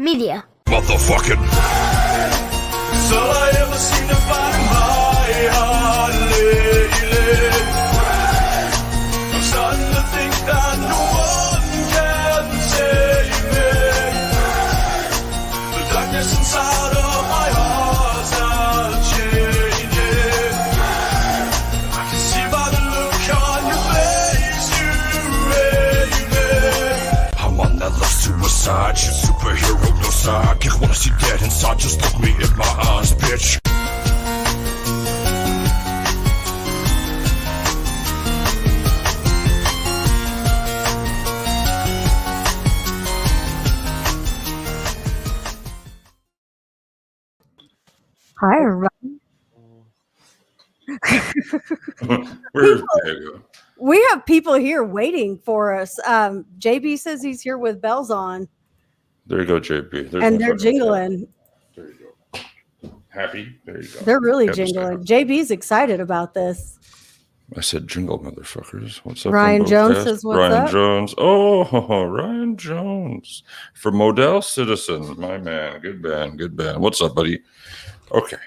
Media. Motherfucking. So I ever seem to find my heart lately. I'm starting to think that no one can save me. The darkness inside of my heart's not changing. I can see by the look on your face you hate me. I'm on that love suicide, you superhero, no sidekick. Wanna see dead inside, just look me in my eyes, bitch. Hi, everybody. Where's Diego? We have people here waiting for us. JB says he's here with bells on, There you go, JP. There's and my they're fucking jingling. cat. There you go. Happy? There you go. They're really Can't just jingling. say JB's excited about this. I said jingle, motherfuckers. What's up? Ryan from Jones Broadcast? says, "What's Ryan up?" Jones. Oh, Ryan Jones. From Model Citizen. My man. Good band. Good band. What's up, buddy? Okay.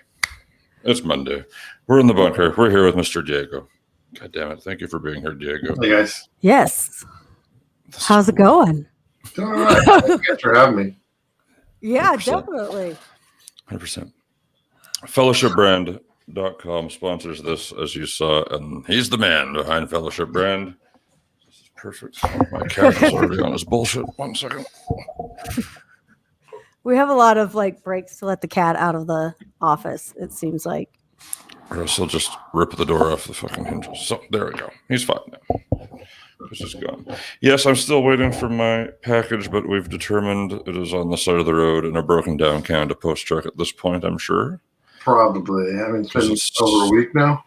It's Monday. We're in the bunker. We're here with Mr. Diego. God damn it. Thank you for being here, Diego. Hey guys. Yes. This How's is it going? Doing all right. Thank you for having me. Yeah, 100%. definitely. 100%. Fellowshipbrand.com sponsors this, as you saw, and he's the man behind Fellowship Brand. This is perfect. My cat is already on his bullshit. 1 second. We have a lot of like breaks to let the cat out of the office, it seems like. Or else he'll just rip the door off the fucking hinges. So there we go. He's fine now. He's just gone. Yes, I'm still waiting for my package, but we've determined it is on the side of the road in a broken down Canada Post truck at this point, I'm sure. Probably. I mean, it's been It's- over a week now.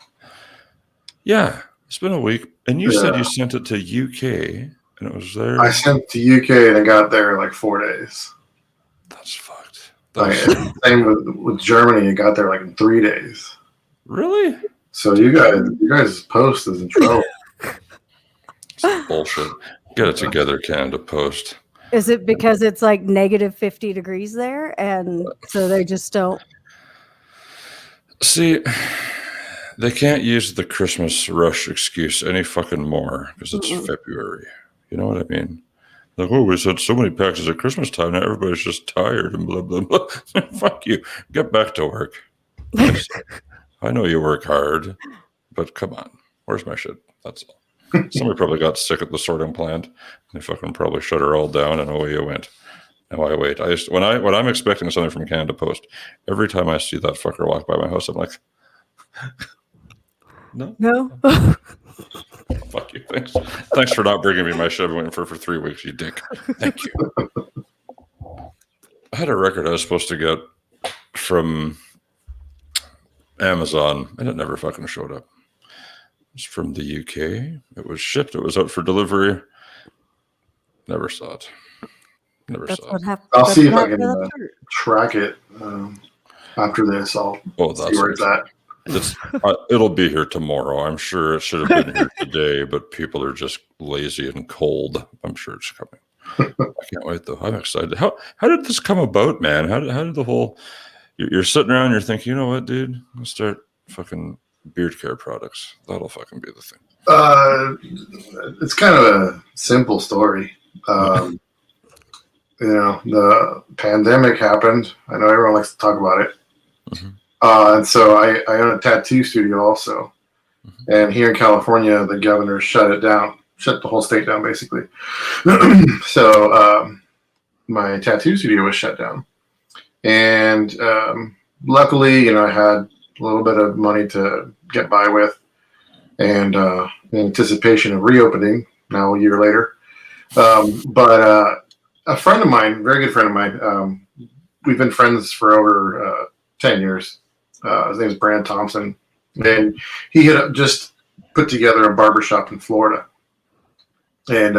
Yeah, it's been a week. And you said Yeah. you sent it to UK and it was there. I sent to UK and it got there in like 4 days. That's fucked. Like, That's, same with Germany, it got there like in 3 days. really? So you guys' post is in trouble. It's bullshit. Get it together, Canada Post. Is it because it's like negative 50 degrees there? And so they just don't. See, they can't use the Christmas rush excuse any fucking more because it's February. You know what I mean? Like, oh, we said so many packages at Christmas time. Now everybody's just tired and blah, blah, blah. Fuck you. Get back to work. I know you work hard, but come on. Where's my shit? That's all. Somebody probably got sick at the sorting plant. They fucking probably shut her all down and away you went. Now I wait. When I'm expecting something from Canada Post, every time I see that fucker walk by my house, I'm like, no. Fuck you. Thanks for not bringing me my shit I've been waiting for 3 weeks, you dick. Thank you. I had a record I was supposed to get from Amazon, and it never fucking showed up. It's from the UK. It was shipped. It was out for delivery. Never saw it. That's saw what it. happened. I'll see if I can track it after this. I'll see where it's at. It'll be here tomorrow. I'm sure it should have been here today, but people are just lazy and cold. I'm sure it's coming. I can't wait though. I'm excited. How did this come about, man? How did the whole? You're sitting around. You're thinking, you know what, dude? Let's start fucking beard care products. That'll fucking be the thing. It's kind of a simple story. The pandemic happened. I know everyone likes to talk about it. Mm-hmm. And so I own a tattoo studio also. Mm-hmm. And here in California, the governor shut the whole state down, basically. So my tattoo studio was shut down. And luckily, I had a little bit of money to get by with. And in anticipation of reopening, now a year later. But a friend of mine, very good friend of mine, we've been friends for over 10 years. His name is Brand Thompson. And he had just put together a barbershop in Florida. And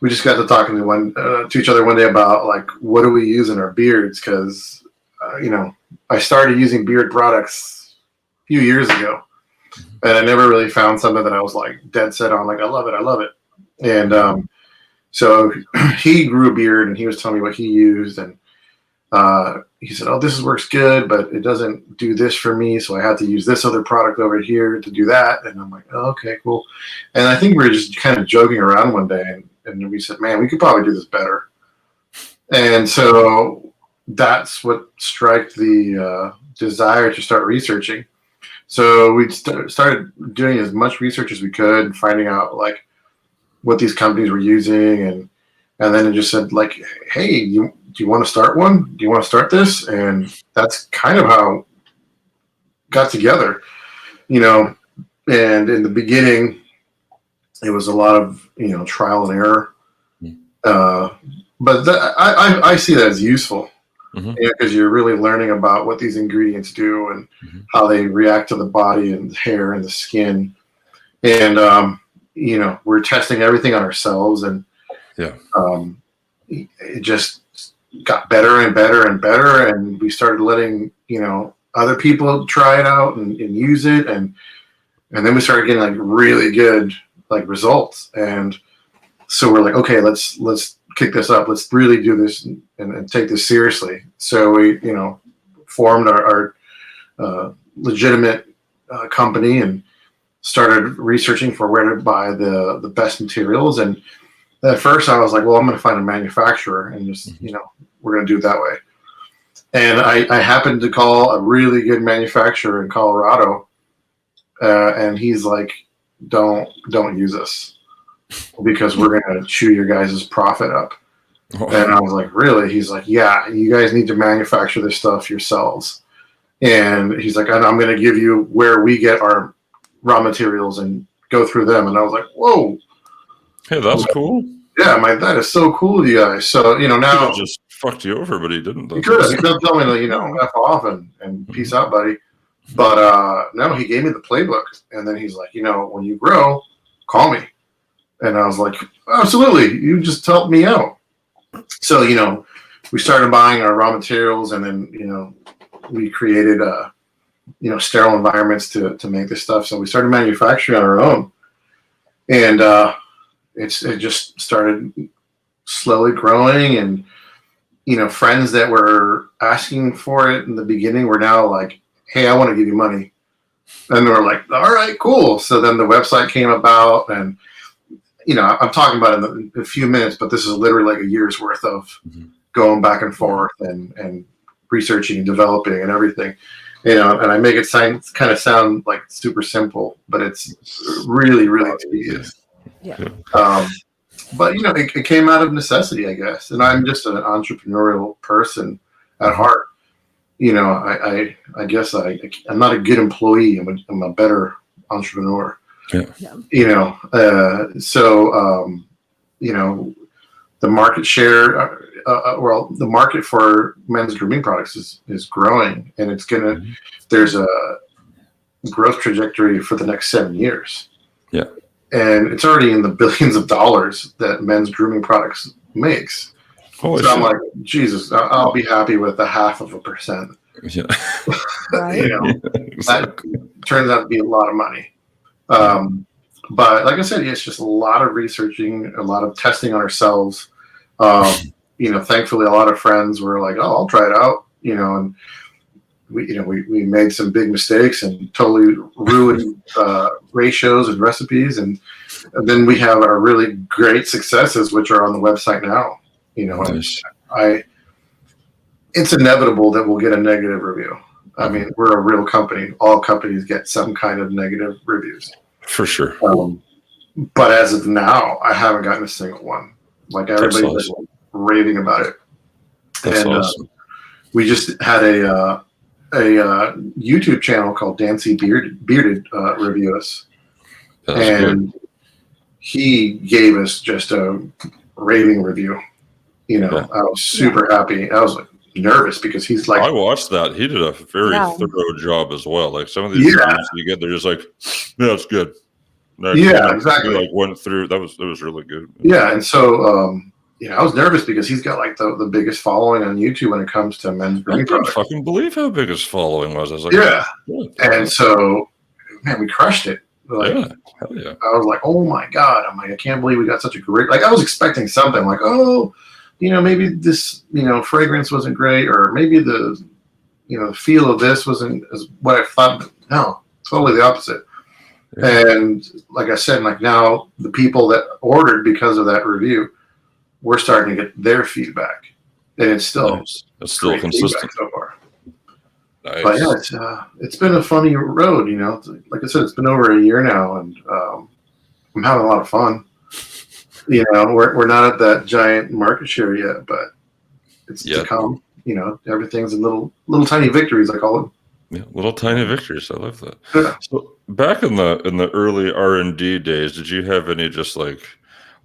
we just got to talking to each other one day about, like, what do we use in our beards? Because, I started using beard products a few years ago. And I never really found something that I was, like, dead set on. Like, I love it. And so he grew a beard, and he was telling me what he used. And he said, "Oh, this works good, but it doesn't do this for me, so I have to use this other product over here to do that." And I'm like, "Oh, okay, cool." And I think we were just kind of joking around one day, and we said, "Man, we could probably do this better." And so that's what struck the desire to start researching. So we started doing as much research as we could, finding out like what these companies were using, and then it just said like, "Hey, do you want to start one? Do you want to start this?" And that's kind of how it got together, you know. And in the beginning, it was a lot of trial and error, but I see that as useful. Because you're really learning about what these ingredients do and how they react to the body and the hair and the skin. And, we're testing everything on ourselves. And it just got better and better and better. And we started letting, other people try it out and use it. And then we started getting like really good like results. And so we're like, okay, let's kick this up. Let's really do this and take this seriously. So we, formed our legitimate company and started researching for where to buy the best materials. And at first I was like, well, I'm going to find a manufacturer and just, we're going to do it that way. And I happened to call a really good manufacturer in Colorado. And he's like, don't use us, because we're going to chew your guys' profit up. Oh. And I was like, really? He's like, yeah, you guys need to manufacture this stuff yourselves. And he's like, and I'm going to give you where we get our raw materials and go through them. And I was like, whoa. Hey, that's cool. Yeah, I'm like, that is so cool, you guys. So, now. He just fucked you over, but he didn't. He could have. He could have told me, F off and peace out, buddy. But no, he gave me the playbook. And then he's like, when you grow, call me. And I was like, absolutely. You just helped me out. So, we started buying our raw materials, and then, we created, sterile environments to make this stuff. So we started manufacturing on our own. And it just started slowly growing. And, friends that were asking for it in the beginning were now like, hey, I want to give you money. And they were like, all right, cool. So then the website came about, and I'm talking about it in a few minutes, but this is literally like a year's worth of going back and forth and researching and developing and everything, and I make it kind of sound like super simple, but it's really, really tedious. Yeah. But it came out of necessity, I guess. And I'm just an entrepreneurial person at heart. I guess I'm not a good employee. I'm a better entrepreneur. Yeah. The market share, the market for men's grooming products is growing, and it's gonna. There's a growth trajectory for the next 7 years. Yeah, and it's already in the billions of dollars that men's grooming products makes. Holy so shit. I'm like, Jesus, I'll be happy with 0.5%. Yeah. Right. That turns out to be a lot of money. But like I said, it's just a lot of researching, a lot of testing on ourselves. Thankfully, a lot of friends were like, "Oh, I'll try it out," and we made some big mistakes and totally ruined ratios and recipes, and then we have our really great successes, which are on the website now. Nice. And it's inevitable that we'll get a negative review. I mean, we're a real company. All companies get some kind of negative reviews. For sure. But as of now, I haven't gotten a single one. Like everybody's awesome. raving about it. That's and awesome. We just had a YouTube channel called Dancy Bearded review us. And good. He gave us just a raving review. I was super happy. I was like nervous because he's like, I watched that. He did a very thorough job as well. Like some of these reviews you get, they're just like, yeah, it's good. Exactly. Like went through. It was really good. Yeah, and so I was nervous because he's got like the biggest following on YouTube when it comes to men's grooming products. I couldn't fucking believe how big his following was. I was like, yeah. And so, man, we crushed it. Like, yeah, hell yeah. I was like, oh my God. I'm like, I can't believe we got such a great. Like, I was expecting something like, oh, maybe this, fragrance wasn't great, or maybe the feel of this wasn't as what I thought. No, totally the opposite. Yeah. And like I said, like now the people that ordered because of that review, we're starting to get their feedback, and it's still Nice. It's still great consistent. feedback so far. Nice. But yeah, it's been a funny road. Like I said, it's been over a year now, and I'm having a lot of fun. We're not at that giant market share yet, but it's to come. Everything's in little tiny victories, I call it. Yeah, little tiny victories. I love that. Yeah. So back in the early R&D days, did you have any just like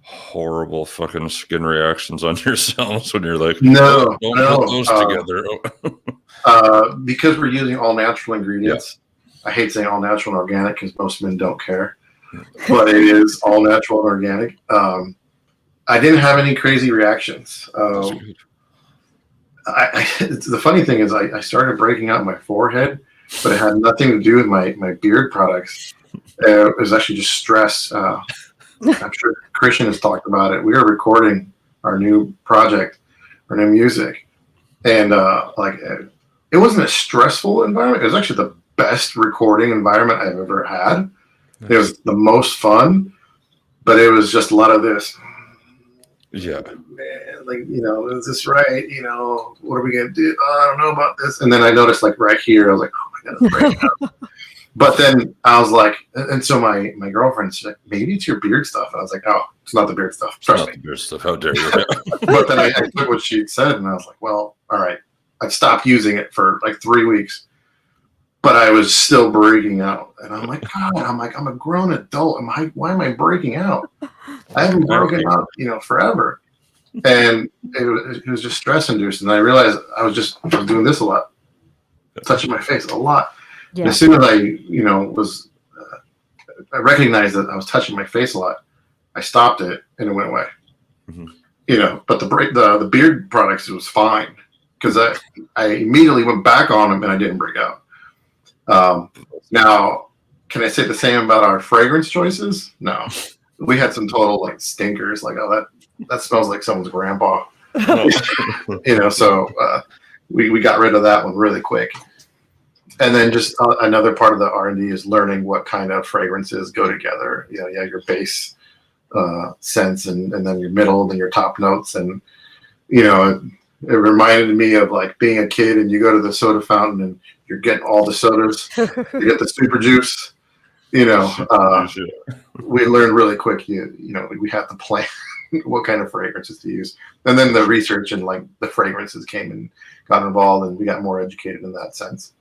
horrible fucking skin reactions on yourselves when you're like, No, don't no. put those together? Because we're using all natural ingredients. I hate saying all natural and organic because most men don't care, but it is all natural and organic. I didn't have any crazy reactions. The funny thing is I started breaking out my forehead, but it had nothing to do with my beard products. It was actually just stress. I'm sure Christian has talked about it. We were recording our new project, our new music, and it wasn't a stressful environment. It was actually the best recording environment I've ever had. Nice. It was the most fun, but it was just a lot of this. Yeah. Man, is this right? What are we gonna do? I don't know about this. And then I noticed like right here, I was like, oh my god, it's breaking out. But then I was like, and so my girlfriend said, maybe it's your beard stuff. I was like, oh, it's not the beard stuff. Trust me. The beard stuff. How dare you? But then I took what she said, and I was like, well, all right. I stopped using it for like 3 weeks, but I was still breaking out. And I'm like, God, I'm a grown adult. Why am I breaking out? I haven't broken out, forever. And it was just stress induced. And I realized I was doing this a lot, touching my face a lot. Yeah. And as soon as I recognized that I was touching my face a lot, I stopped it and it went away. Mm-hmm. But the beard products, it was fine because I immediately went back on them and I didn't break out. Now, can I say the same about our fragrance choices? No. We had some total like stinkers, like, oh, that smells like someone's grandpa. So we got rid of that one really quick. And then just another part of the R&D is learning what kind of fragrances go together. Your base scents and then your middle and then your top notes. And, it reminded me of like being a kid and you go to the soda fountain and you're getting all the sodas. You get the super juice. We learned really quick. We have to plan what kind of fragrances to use, and then the research and like the fragrances came and got involved, and we got more educated in that sense.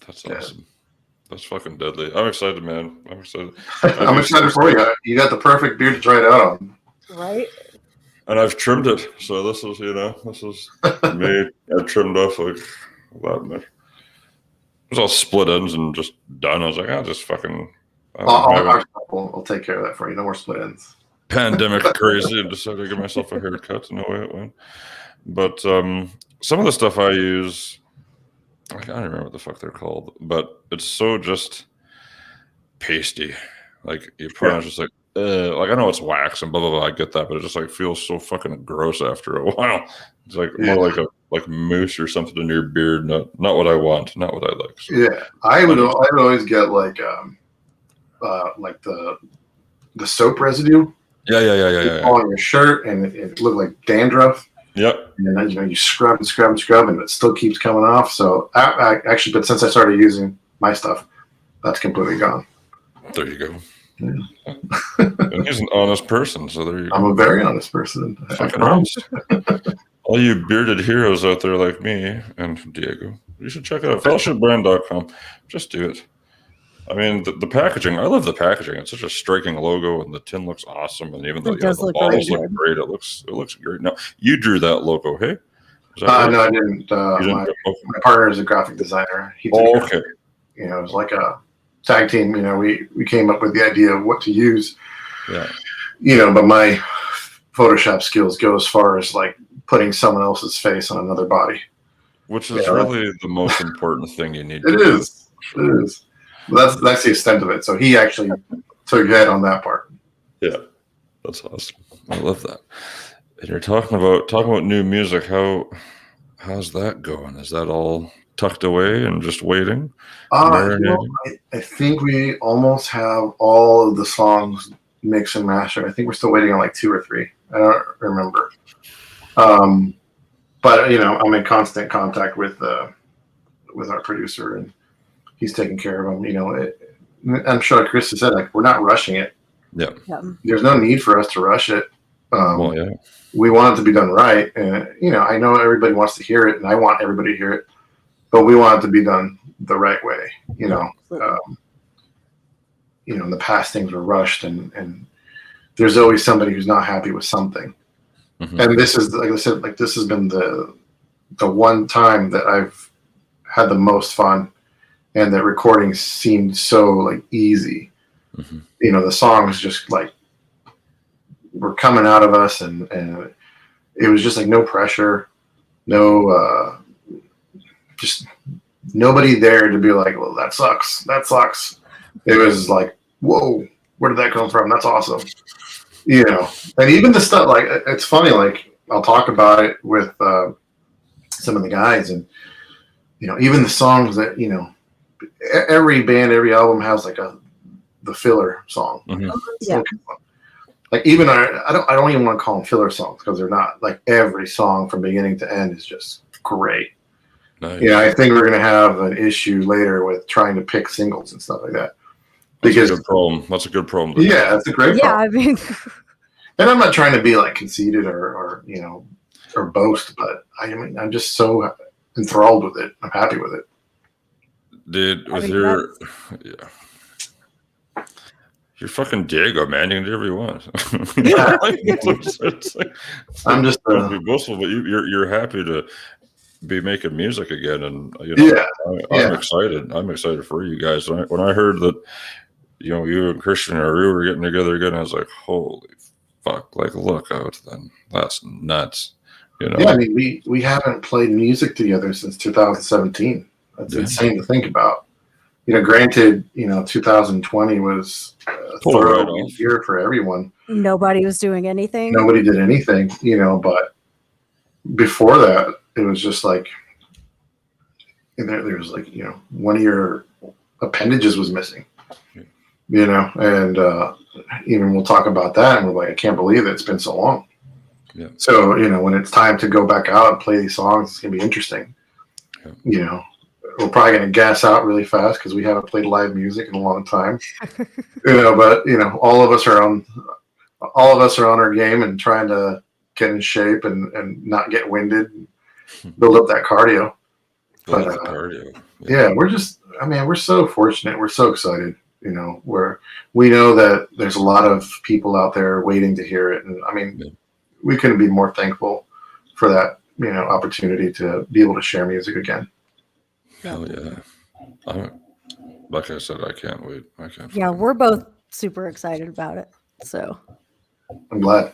That's awesome. That's fucking deadly. I'm excited, man. I'm excited. I'm excited for you. You got the perfect beard to try it out on. Right. And I've trimmed it, so this is me. I trimmed off like that much. It was all split ends and just done. I was like, I'll just fucking. I'll take care of that for you. No more split ends. Pandemic crazy and decided to give myself a haircut. No way it went. But some of the stuff I use, I don't remember what the fuck they're called, but it's so just pasty. Like you put on, it's just like I know it's wax and blah blah blah. I get that, but it just like feels so fucking gross after a while. It's like more like mousse or something in your beard. Not what I want. Not what I like. So. Yeah, I would always get like the soap residue. Yeah. On your shirt, and it looked like dandruff. Yep. And then you scrub and scrub and scrub, and it still keeps coming off. So but since I started using my stuff, that's completely gone. There you go. Yeah. And he's an honest person, so there you go. I'm a very honest person. Fucking honest. All you bearded heroes out there like me and Diego, you should check it out. Fellowshipbrand.com. Just do it. I mean, the packaging, I love the packaging. It's such a striking logo, and the tin looks awesome. And even though the bottles look great, it looks great. Now, you drew that logo, hey? No, I didn't. My partner is a graphic designer. Okay. It was like a tag team. We came up with the idea of what to use. Yeah. But my Photoshop skills go as far as like putting someone else's face on another body. Which is really the most important thing you need to do. It is. That's the extent of it. So he actually took head on that part. Yeah, that's awesome. I love that. And you're talking about new music. How's that going? Is that all tucked away and just waiting, marinating? I think we almost have all of the songs mixed and mastered. I think we're still waiting on like 2 or 3. I don't remember. But I'm in constant contact with our producer, and he's taking care of them. I'm sure Chris has said, like, we're not rushing it. Yeah. There's no need for us to rush it. Well, yeah. We want it to be done right, and I know everybody wants to hear it, and I want everybody to hear it, but we want it to be done the right way. In the past things were rushed, and there's always somebody who's not happy with something. Mhm. And this is, like I said, like, this has been the one time that I've had the most fun, and that recording seemed so like easy. Mhm. The songs just like were coming out of us, and it was just like no pressure, no just nobody there to be like, well, that sucks. It was like, whoa, where did that come from? That's awesome. And even the stuff, like, it's funny, like, I'll talk about it with some of the guys, and even the songs that every band, every album has like the filler song. Mhm. Yeah. Like, even I don't even want to call them filler songs, because they're not. Like, every song from beginning to end is just great. Nice. I think we're gonna have an issue later with trying to pick singles and stuff like that. That's Because a good problem. That's a good problem. yeah, that's a great Yeah, problem. I mean, And I'm not trying to be like conceited or boast, but I'm just so enthralled with it. I'm happy with it. Dude, with mean, your you're fucking Diego, man. You can do whatever you want. It's like, I'm just don't be boastful, but you're happy to be making music again, and Yeah. I'm excited. I'm excited for you guys. When I heard that, you and Christian or you were getting together again, I was like, holy fuck! Like, look out, then that's nuts. Yeah, I mean, we haven't played music together since 2017. That's Yeah. insane to think about. Granted, 2020 was a Pull it right thorough off. year for everyone. nobody was doing anything. Nobody did anything, but before that, it was just like, there was like, one of your appendages was missing, and even we'll talk about that, and we're like, I can't believe it's been so long. Yeah. So, when it's time to go back out and play these songs, it's going to be interesting. Yeah. We're probably going to gas out really fast because we haven't played live music in a long time. But all of us are on our game and trying to get in shape and not get winded, build up that cardio. Build But up the cardio. yeah, we're so fortunate. We're so excited. We know that there's a lot of people out there waiting to hear it, and we couldn't be more thankful for that opportunity to be able to share music again. Hell yeah! Like I said, I can't wait. I can't. Yeah, we're both super excited about it. So, I'm glad.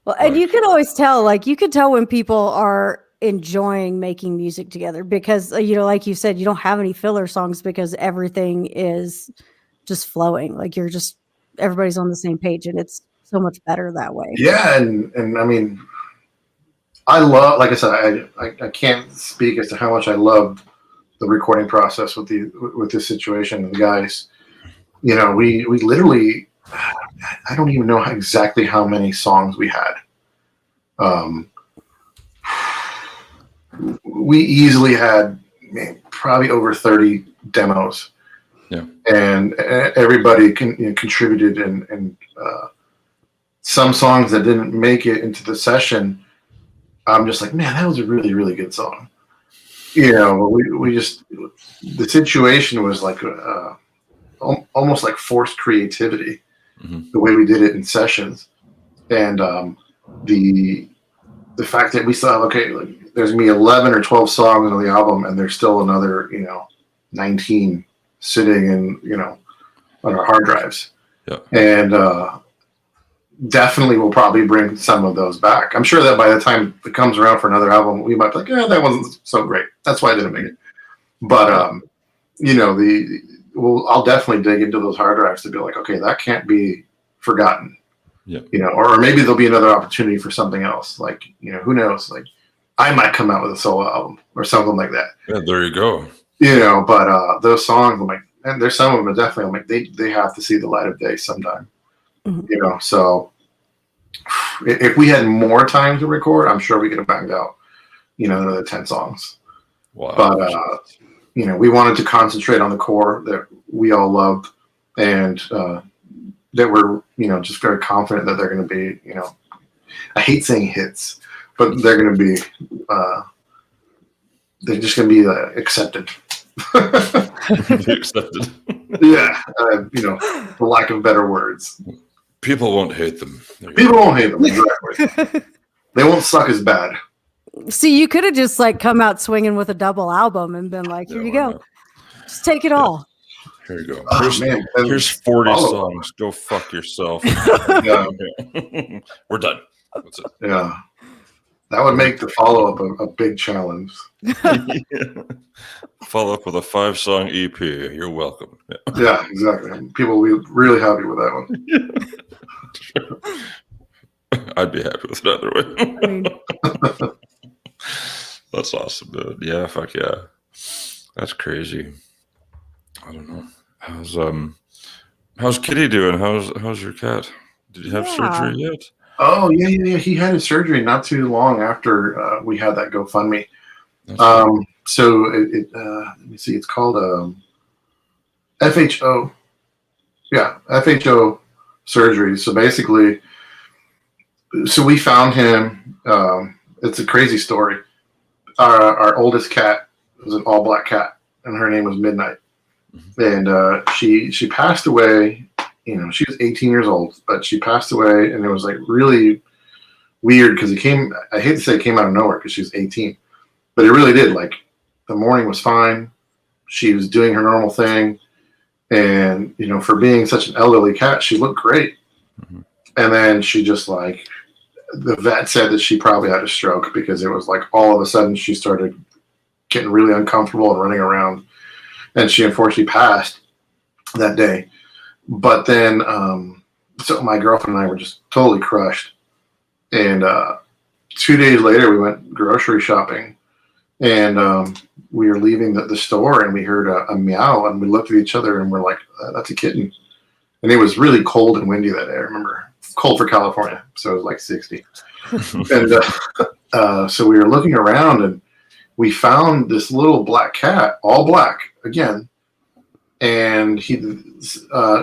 well, and you can always tell, like, you can tell when people are enjoying making music together, because like you said, you don't have any filler songs because everything is just flowing. Like, everybody's on the same page, and it's so much better that way. Yeah, and I mean, I love, like I said, I can't speak as to how much I loved the recording process with this situation and the guys. We literally, I don't even know exactly how many songs we had. We easily had probably over 30 demos. Yeah. And everybody contributed, and some songs that didn't make it into the session, I'm just like, man, that was a really, really good song. We just, the situation was like almost like forced creativity, the way we did it in sessions. And the fact that we still have, like, there's gonna be 11 or 12 songs on the album, and there's still another 19 sitting in on our hard drives. Yeah. And definitely we'll probably bring some of those back. I'm sure that by the time it comes around for another album, we might be like, yeah, that wasn't so great. That's why I didn't make it. But I'll definitely dig into those hard drives to be like, okay, that can't be forgotten. Yeah. Or maybe there'll be another opportunity for something else. Like, who knows? Like, I might come out with a solo album or something like that. Yeah, there you go. But those songs, I'm like, and there's some of them definitely, I'm like, they have to see the light of day sometime. Mhm. So if we had more time to record, I'm sure we could have banged out, another 10 songs. Wow. But we wanted to concentrate on the core that we all loved, and that we're just very confident that they're going to be, I hate saying hits, but they're going to be they're just going to be accepted. Accepted. Yeah, for lack of better words. People won't hate them. People won't hate them, exactly. They won't suck as bad. See, you could have just like come out swinging with a double album and been like, "Here you go, just take it all." Here you go. Oh, Here's 40 songs. Go fuck yourself. Yeah. We're done. That's it. Yeah. That would make the follow-up a big challenge. Follow up with a 5-song EP. You're welcome. Yeah, exactly. People will be really happy with that one. I'd be happy with it either way. I mean, That's awesome, dude. Yeah, fuck yeah. That's crazy. I don't know. How's Kitty doing? How's your cat? Did you have surgery yet? Oh yeah. He had his surgery not too long after we had that GoFundMe. So let me see. It's called FHO. Yeah, FHO surgery. So basically, we found him. It's a crazy story. Our oldest cat was an all-black cat, and her name was Midnight. And she passed away. She was 18 years old, but she passed away, and it was like really weird because I hate to say it came out of nowhere because she was 18, but it really did. Like, the morning was fine. She was doing her normal thing. And, for being such an elderly cat, she looked great. And then she just the vet said that she probably had a stroke because it was like all of a sudden she started getting really uncomfortable and running around. And she unfortunately passed that day. But then, so my girlfriend and I were just totally crushed. And 2 days later, we went grocery shopping. And we were leaving the store, and we heard a meow. And we looked at each other, and we're like, that's a kitten. And it was really cold and windy that day, I remember. Cold for California, so it was like 60. And so we were looking around, and we found this little black cat, all black, again. And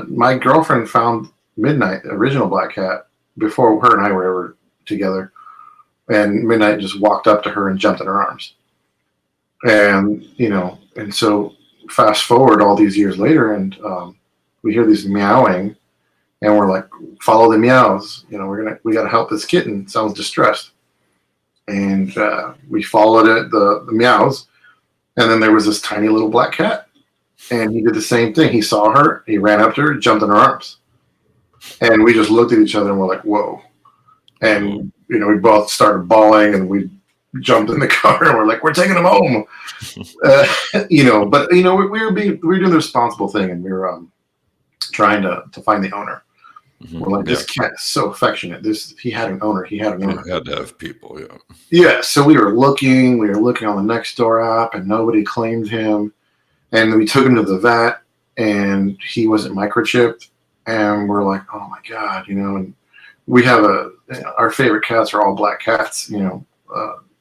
my girlfriend found Midnight, the original black cat, before her and I were ever together. And Midnight just walked up to her and jumped in her arms. And, and so fast forward all these years later, and we hear these meowing, and we're like, follow the meows. We got to help this kitten. It sounds distressed. And we followed it, the meows. And then there was this tiny little black cat. And he did the same thing. He saw her. He ran up to her, jumped in her arms. And we just looked at each other and we're like, whoa. And, we both started bawling, and we jumped in the car and we're like, we're taking him home. But, we were doing the responsible thing, and we were trying to find the owner. We're like, this cat is so affectionate. He had an owner. He had an owner. He had to have people, yeah. Yeah, so we were looking on the Nextdoor app, and nobody claimed him. And we took him to the vet, and he wasn't microchipped. And we're like, oh my God, and we have our favorite cats are all black cats.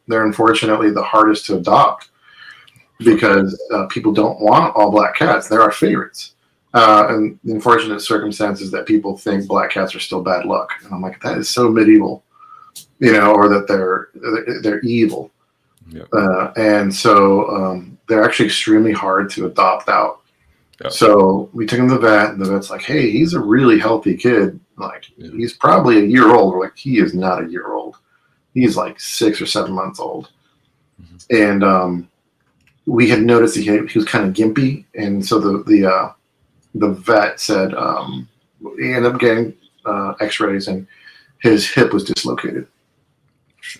They're unfortunately the hardest to adopt because people don't want all black cats. They're our favorites. And the unfortunate circumstance is that people think black cats are still bad luck. And I'm like, that is so medieval, or that they're evil. Yep. And so they're actually extremely hard to adopt out. Yep. So we took him to the vet, and the vet's like, hey, he's a really healthy kid. He's probably a year old. We're like, he is not a year old. He's like 6 or 7 months old. And we had noticed he was kind of gimpy. And so the vet said he ended up getting x-rays, and his hip was dislocated.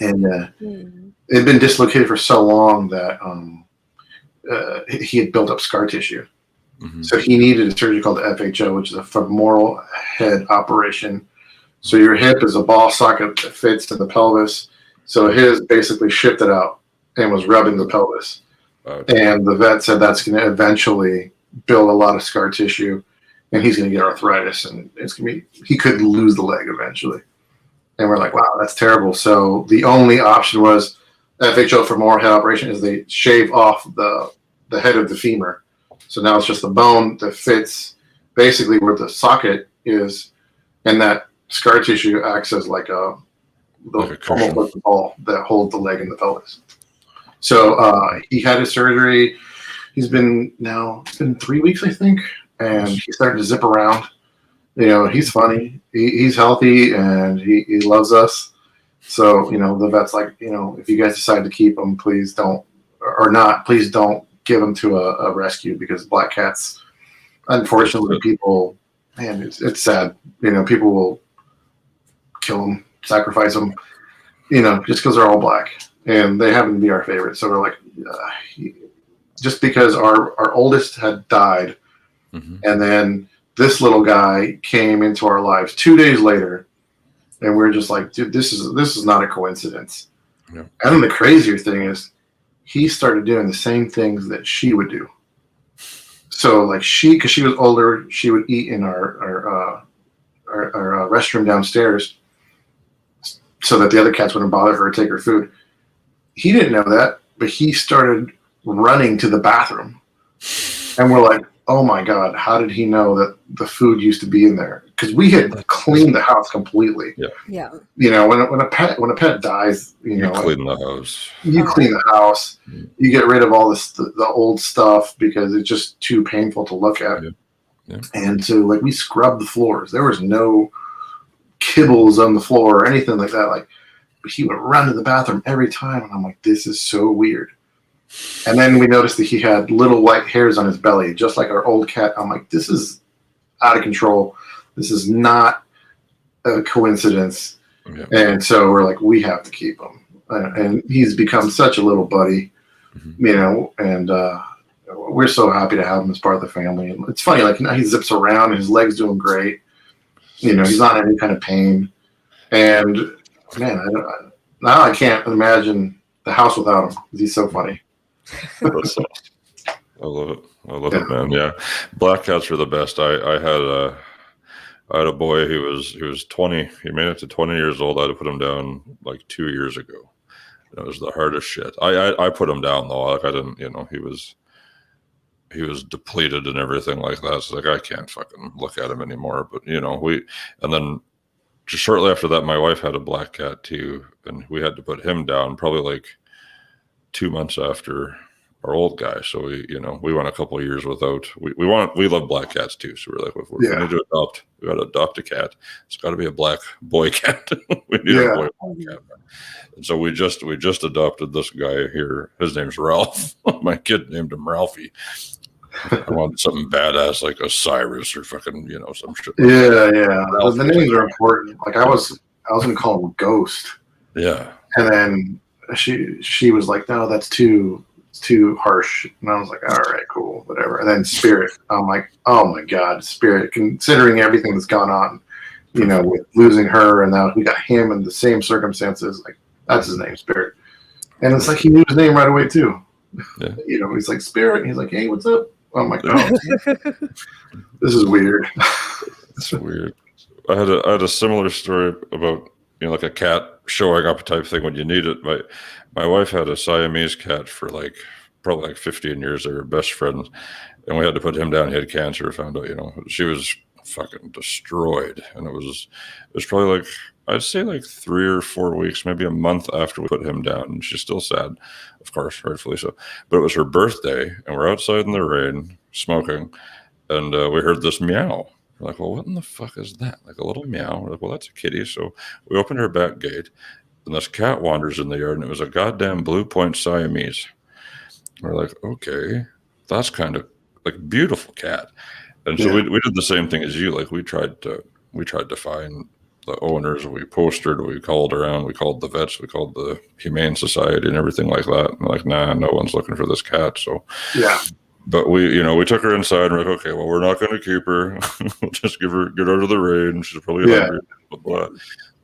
And it had been dislocated for so long that he had built up scar tissue. So he needed a surgery called the FHO, which is a femoral head operation. So your hip is a ball socket that fits in the pelvis. So his basically shifted out and was rubbing the pelvis. And the vet said that's going to eventually build a lot of scar tissue, and he's going to get arthritis, and it's going to be, he could lose the leg eventually. And we're like, wow, that's terrible. So the only option was FHO for more head operation is they shave off the head of the femur. So now it's just the bone that fits basically where the socket is, and that scar tissue acts as like almost like the ball that holds the leg in the pelvis. So he had his surgery. It's been 3 weeks, I think, and he's starting to zip around. He's funny. He's healthy, and he loves us. So, the vet's like, if you guys decide to keep him, please don't give him to a rescue, because black cats, unfortunately, people, man, it's sad. People will kill them, sacrifice them, just because they're all black. And they happen to be our favorite. So we're like, just because our oldest had died, and then this little guy came into our lives 2 days later, and we're just like, dude, this is not a coincidence. Yeah. And then the crazier thing is, he started doing the same things that she would do. So like because she was older, she would eat in our restroom downstairs, so that the other cats wouldn't bother her or take her food. He didn't know that, but he started running to the bathroom. And we're like, oh my God, how did he know that the food used to be in there? Because we had cleaned the house completely. Yeah. When a pet dies, you clean the house. You clean the house. You get rid of all the old stuff, because it's just too painful to look at. Yeah. And so we scrubbed the floors. There was no kibbles on the floor or anything like that. He would run to the bathroom every time, and I'm like, this is so weird. And then we noticed that he had little white hairs on his belly, just like our old cat. I'm like, this is out of control. This is not a coincidence. Yeah. And so we're like, we have to keep him. And he's become such a little buddy, and we're so happy to have him as part of the family. And it's funny, he zips around, and his leg's doing great. He's not in any kind of pain. And man, now I can't imagine the house without him. He's so funny. I love it. I love it, man. Yeah, black cats are the best. I had a boy who was 20. He made it to 20 years old. I had to put him down 2 years ago. It was the hardest shit. I put him down though. I didn't. He was depleted and everything like that. So I can't fucking look at him anymore. But and then just shortly after that, my wife had a black cat too, and we had to put him down probably 2 months after our old guy. So we went a couple of years without. We love black cats too. So we're like, if we need to adopt, we got to adopt a cat. It's got to be a black boy cat. We need a boy cat. And so we just adopted this guy here. His name's Ralph. My kid named him Ralphie. I wanted something badass like a Cyrus or fucking some shit. Yeah. The names are important. I was gonna call him Ghost. Yeah. And then she was like, no, that's too harsh. And I was like, all right, cool, whatever. And then Spirit. I'm like, oh my God, Spirit. Considering everything that's gone on, with losing her, and now we got him in the same circumstances. That's his name, Spirit. And it's he knew his name right away too. Yeah. He's like, Spirit. And he's like, hey, what's up? I'm like, oh, this is weird. It's weird. I had a similar story about a cat showing up type thing when you need it. My wife had a Siamese cat for probably 15 years. They were best friends, and we had to put him down. He had cancer. Found out, she was fucking destroyed, and it was probably I'd say 3 or 4 weeks, maybe a month after we put him down, and she's still sad, of course, rightfully so. But it was her birthday, and we're outside in the rain smoking, and we heard this meow. We're like, well, what in the fuck is that? A little meow. We're like, well, that's a kitty. So we opened her back gate, and this cat wanders in the yard, and it was a goddamn Blue Point Siamese. We're like, okay, that's kind of beautiful cat. And so we did the same thing as you. We tried to find the owners. We postered, we called around, we called the vets, we called the Humane Society and everything like that. And nah, no one's looking for this cat. So But we took her inside and we're like, okay, well, we're not going to keep her. We'll just get her out of the rain. She's probably hungry. Blah, blah.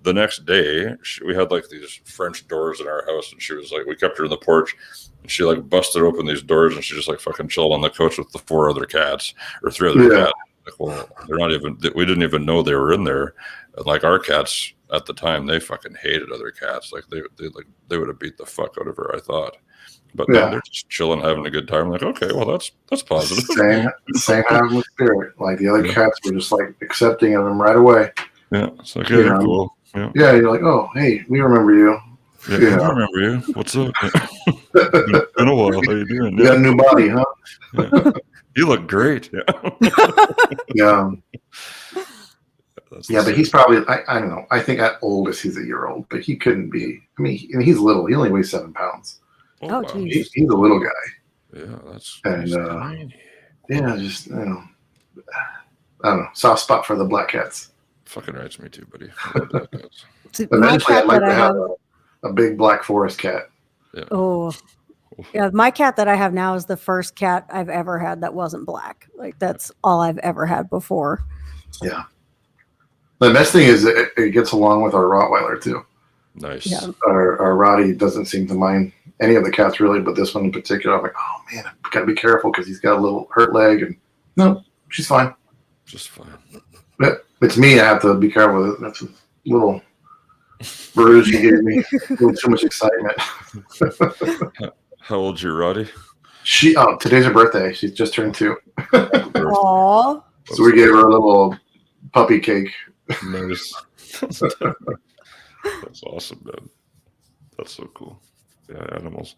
The next day, we had like these French doors in our house, and she was like, we kept her in the porch, and she like busted open these doors, and she just like fucking chilled on the couch with the 3 other cats. Cats. Like, well, they're not even. We didn't even know they were in there. And like our cats at the time, they fucking hated other cats. Like they would have beat the fuck out of her, I thought. But no, they're just chilling, having a good time. Like, okay, well, that's positive. Same happened with Spirit. Like the other cats were just like accepting of him right away. Yeah, it's like, yeah, cool. Yeah, you're like, oh, hey, we remember you. Yeah, I remember you. What's up? Been a while. How you doing? You got a new body, huh? Yeah. You look great. Yeah. Yeah. But he's probably, I don't know. I think at oldest he's a year old, but he couldn't be. I mean, he's little. He only weighs 7 pounds. Oh, wow. geez. He's a little guy. Yeah, that's tiny. Yeah, just I don't know. Soft spot for the black cats. Fucking writes me too, buddy. I love black cats. Eventually, I'd like to have a big black forest cat. Yeah. Oh, yeah. My cat that I have now is the first cat I've ever had that wasn't black. Like that's all I've ever had before. Yeah. The best thing is it gets along with our Rottweiler too. Nice. Yeah. Our Roddy doesn't seem to mind any of the cats really, but this one in particular, I'm like, oh man, I've got to be careful because he's got a little hurt leg, and no, she's fine. Just fine. But it's me. I have to be careful with it. That's a little bruise you gave me. A little too much excitement. How old's your Roddy? Today's her birthday. She's just turned 2. Aww. So we gave her a little puppy cake. Nice. That's awesome, man. That's so cool. Yeah, animals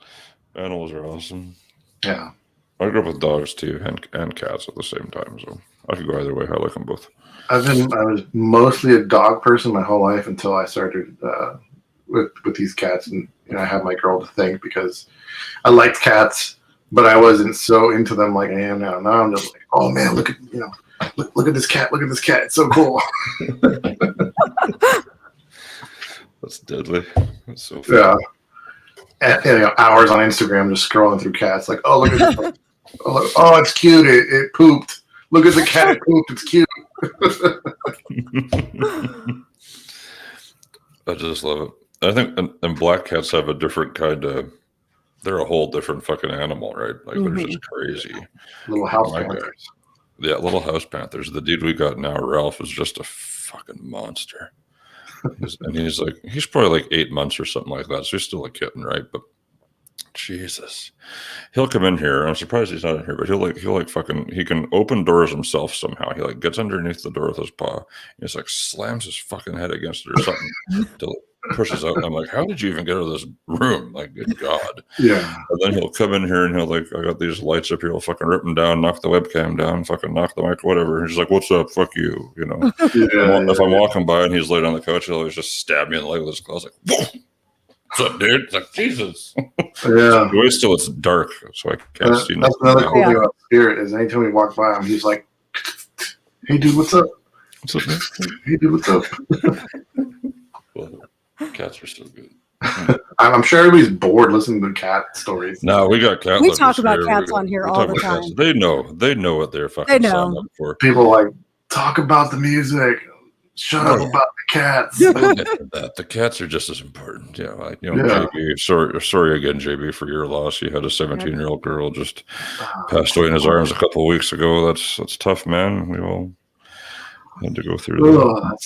are awesome. Yeah. I grew up with dogs too, and cats at the same time, so I could go either way. I like them both. I was mostly a dog person my whole life until I started with these cats, and I had my girl to thank because I liked cats, but I wasn't so into them like I am now. Now I'm just like, oh man, look at look at this cat, it's so cool. That's deadly. That's so fun. Yeah. And, hours on Instagram just scrolling through cats, like, oh look at this one. Oh, it's cute. It pooped. Look at the cat. It pooped. It's cute. I just love it. I think and black cats have a different kind of. They're a whole different fucking animal, right? Like they're just crazy. Little house panthers. Yeah, little house panthers. The dude we got now, Ralph, is just a fucking monster. He's probably like 8 months or something like that. So he's still a kitten, right? But Jesus, he'll come in here. I'm surprised he's not in here, but he can open doors himself somehow. He like gets underneath the door with his paw. He just like slams his fucking head against it or something till it pushes out. And I'm like, how did you even get out of this room? Like, good God. Yeah. And then he'll come in here and he'll like, I got these lights up here. He'll fucking rip them down, knock the webcam down, fucking knock the mic, whatever. And he's like, what's up? Fuck you. If I'm walking by and he's laid on the couch, he'll always just stab me in the leg with his claws. Like, whoa. What's up, dude? It's like, Jesus. Yeah. Wait till it's dark, so I can't see. That's another cool thing about Spirit is anytime we walk by him, he's like, hey, dude, what's up? What's up, man? Hey, dude, what's up? Well, cats are so good. I'm sure everybody's bored listening to cat stories. No, we got cat. We talk about cats on here all the time. Cats. They know what they're fucking signed up for. People like talk about the music. Shut up about the cats. The cats are just as important. Yeah, like JB. Sorry again, JB, for your loss. You had a 17-year-old girl just passed away in his arms a couple of weeks ago. That's tough, man. We all had to go through that.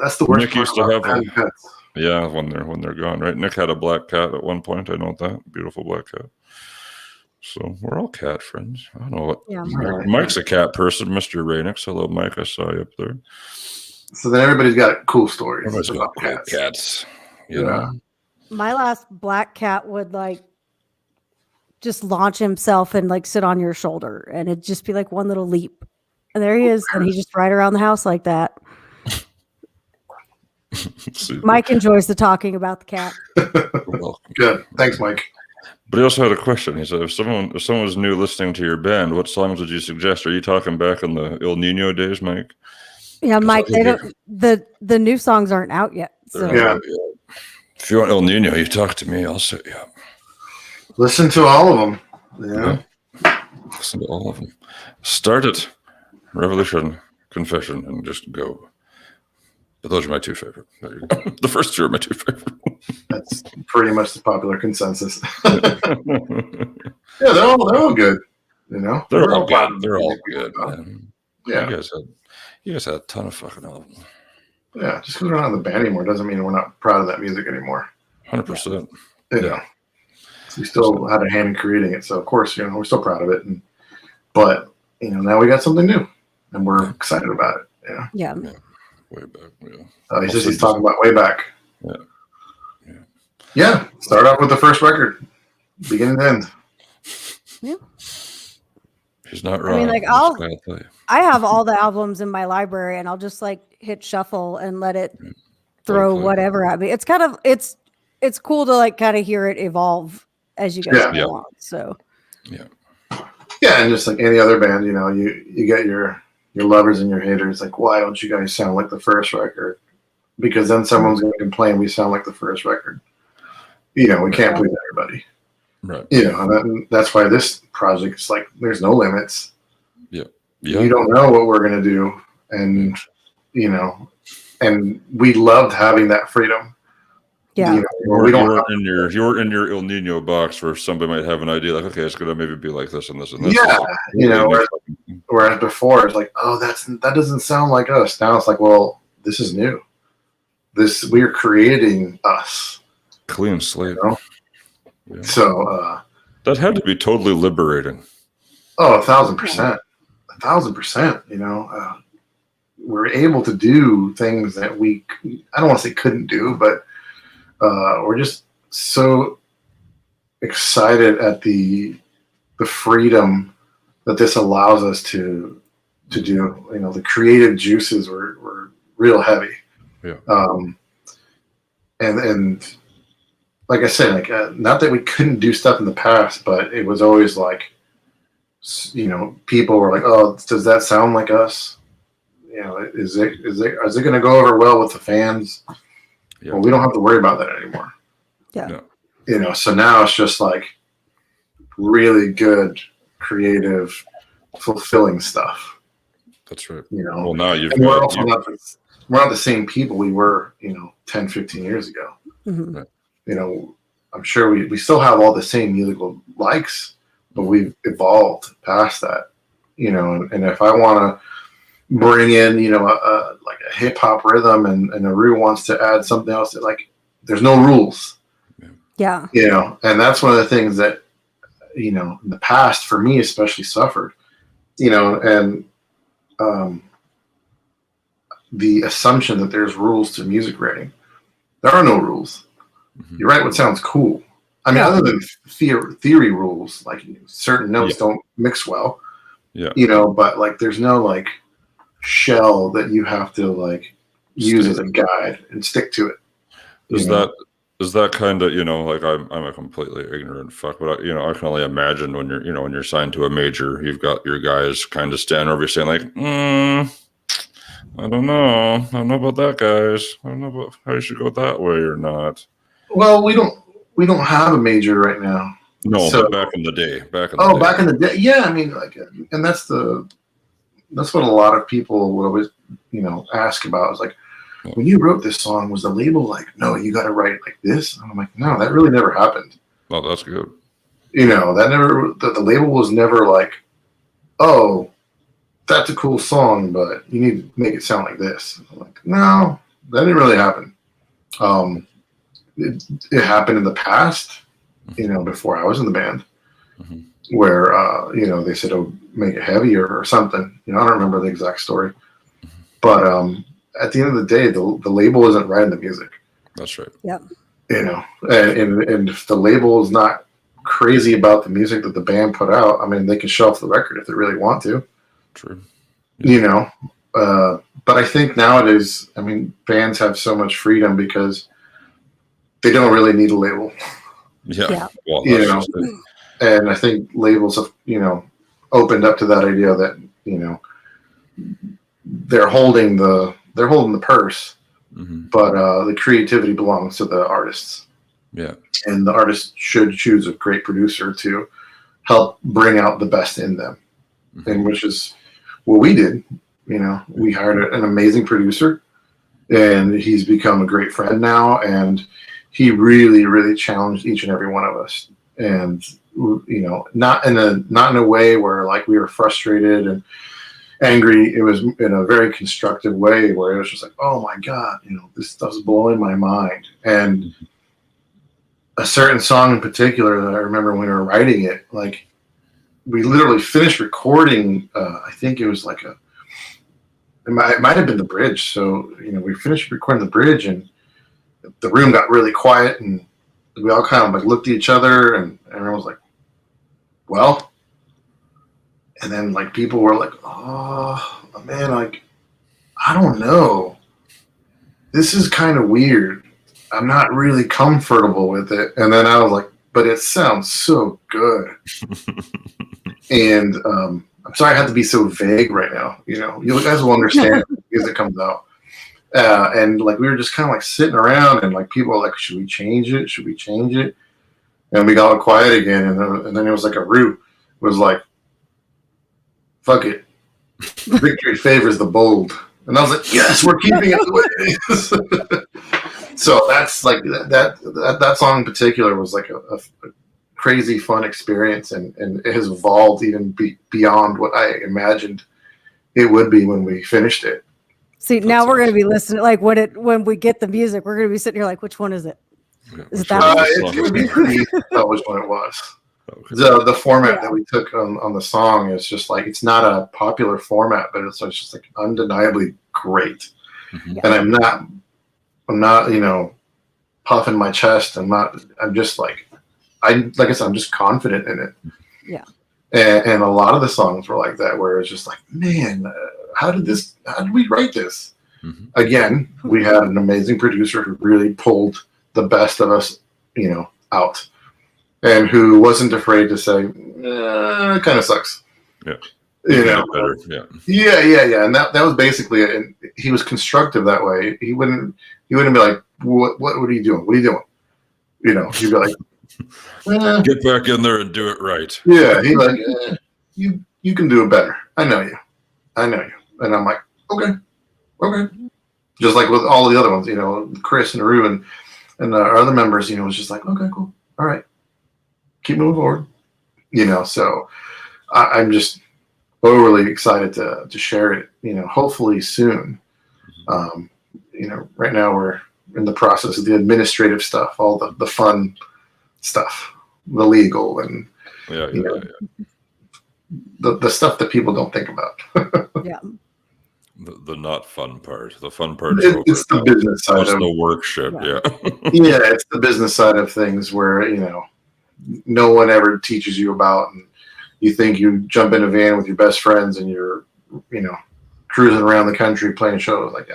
That's the worst. Nick used to have pets. Yeah, when they're gone, right? Nick had a black cat at one point. I know that beautiful black cat. So we're all cat friends. I don't know what. Yeah, Mike's a cat person, Mr. Raynix. Hello, Mike. I saw you up there. So then everybody's got cool stories. Everybody's got cats. You know? My last black cat would like just launch himself and like sit on your shoulder, and it'd just be like one little leap, and there he is, and he just ride around the house like that. Mike enjoys the talking about the cat. Good, thanks, Mike. But he also had a question. He said, if someone was new listening to your band, what songs would you suggest? Are you talking back in the El Nino days, Mike? Yeah, Mike, the new songs aren't out yet. So. Yeah. If you want El Nino, you talk to me. I'll set you up. Listen to all of them. Yeah. Listen to all of them. Start it, Revolution, Confession, and just go. But those are my two favorite. There you go. The first two are my two favorite. That's pretty much the popular consensus. Yeah, they're all good. You know, They're We're all proud good. of They're the all music we good, put out. man. Yeah, You guys had a ton of fucking albums. yeah. Just because we're not in the band anymore doesn't mean we're not proud of that music anymore. 100%. You know, so we still had a hand in creating it. So of course, you know, we're still proud of it. But you know, now we got something new, and we're excited about it. Yeah. Yeah. Way back. Yeah. He's talking about way back. Yeah. Yeah. Start off with the first record, beginning to end. Yeah. He's not wrong. I mean, like, That's what I'll tell you. I have all the albums in my library, and I'll just like hit shuffle and let it throw play. whatever at me. It's kind of it's cool to like kind of hear it evolve as you guys go Yeah. along. So Yeah, and just like any other band, you know, you get your lovers and your haters. Like, why don't you guys sound like the first record? Because then someone's going to complain we sound like the first record. You know, we can't please everybody. Right. You know, and that's why this project is like there's no limits. Yeah. You don't know what we're going to do, and you know, and we loved having that freedom. yeah. You know, we don't. You're in your El Nino box where somebody might have an idea like, okay, it's gonna maybe be like this and this and this. Yeah, you know, whereas before it's like, oh, that doesn't sound like us. Now it's like, well, this is new. We're creating us. Clean slate. You know? Yeah. So that had to be totally liberating. oh, 1,000%, 1,000%. You know, we're able to do things that I don't want to say couldn't do, but we're just so excited at the freedom that this allows us to do. You know, the creative juices were real heavy. Yeah. And like I said, like not that we couldn't do stuff in the past, but it was always like, you know, people were like, "Oh, does that sound like us? You know, is it going to go over well with the fans?" Yeah. Well, we don't have to worry about that anymore. Yeah. No. You know, so now it's just like really good, creative, fulfilling stuff. That's right. You know, Well, now you've and we're got also not the same people we were, you know, 10, 15 years ago. Mhm. Right. You know, I'm sure we still have all the same musical likes, but we've evolved past that. You know, and if I want to bring in, you know, like a hip hop rhythm, and Aru wants to add something else, that, like, there's no rules. Yeah. You know, and that's one of the things that, you know, in the past for me especially suffered. You know, and the assumption that there's rules to music writing. There are no rules. Mhm. You write what sounds cool. I mean, Yeah. other than theory rules, like certain notes don't mix well. Yeah. You know, but like there's no like shell that you have to like use as a guide and stick to it. Is that kind of, you know, like I'm a completely ignorant fuck, but I can only imagine when you're signed to a major, you've got your guys kind of standing over you saying like, I don't know about that, guys. I don't know about how you should go that way or not. Well, we don't have a major right now. No, So- but back in the day, Back in the day, yeah. I mean, like, and that's what a lot of people would always, you know, ask about. Is like, when you wrote this song, was the label like, no, you got to write like this? And I'm like, no, that really never happened. Oh, that's good. You know, the label was never like, oh, that's a cool song, but you need to make it sound like this. I'm like, no, that didn't really happen. It happened in the past, you know, before I was in the band, Mhm. where you know, they said, "Oh, make it heavier" or something. You know, I don't remember the exact story, but at the end of the day, the label isn't writing the music. That's right. Yep. You know, and if the label is not crazy about the music that the band put out, I mean, they can shelf the record if they really want to. True. You know, but I think nowadays, I mean, bands have so much freedom because they don't really need a label. Yeah. Yeah. Well, You that's know. just it. And I think labels have, you know, opened up to that idea that, you know, they're holding the purse, Mhm. but the creativity belongs to the artists, Yeah. and the artist should choose a great producer to help bring out the best in them, and which is what we did. You know, we hired an amazing producer, and he's become a great friend now, and he really, really challenged each and every one of us. And you know, not in a way where like we were frustrated and angry. It was in a very constructive way where it was just like, oh my God, you know, this stuff's blowing my mind. And a certain song in particular that I remember when we were writing it, like we literally finished recording. I think it was like it might have been the bridge. So, you know, we finished recording the bridge and the room got really quiet and we all kind of like looked at each other and everyone was like, well, and then like people were like, oh man, like, I don't know. This is kind of weird. I'm not really comfortable with it. And then I was like, but it sounds so good. And I'm sorry I have to be so vague right now. You know, you guys will understand as it comes out. And like we were just kind of like sitting around and like people were like, should we change it? Should we change it? And we got all quiet again. And then it was like a root was like, fuck it. Victory favors the bold. And I was like, yes, we're keeping it the way it is. So that's like that song in particular was like a crazy fun experience, and it has evolved even beyond what I imagined it would be when we finished it. See, now we're going to be listening. Like when we get the music, we're going to be sitting here like, which one is it? Is it that one? It's going to be pretty easy to tell which one it was. Okay. The format that we took on the song is just like, it's not a popular format, but it's just like undeniably great. Mm-hmm. And I'm not, you know, puffing my chest. I'm just like I said, I'm just confident in it. Yeah. And a lot of the songs were like that, where it's just like, man, how did we write this? Mm-hmm. Again, we had an amazing producer who really pulled the best of us, you know, out, and who wasn't afraid to say, it kind of sucks. Yeah. You know, better. Yeah. And that was basically it. And he was constructive that way. He wouldn't be like, what are you doing? What are you doing? You know, he'd be like, get back in there and do it right. Yeah. He's like, you can do it better. I know you. And I'm like, okay. Just like with all the other ones, you know, Chris and Aru and our other members, you know, was just like, okay, cool. All right. Keep moving forward. You know, so I'm just overly excited to share it, you know, hopefully soon. You know, right now we're in the process of the administrative stuff, all the fun stuff, the legal and the stuff that people don't think about. Yeah. The not fun part. The fun part is it's the business side of the work shit. Yeah. Yeah, it's the business side of things where, you know, no one ever teaches you about, and you think you jump in a van with your best friends and you're, you know, cruising around the country playing shows. Like,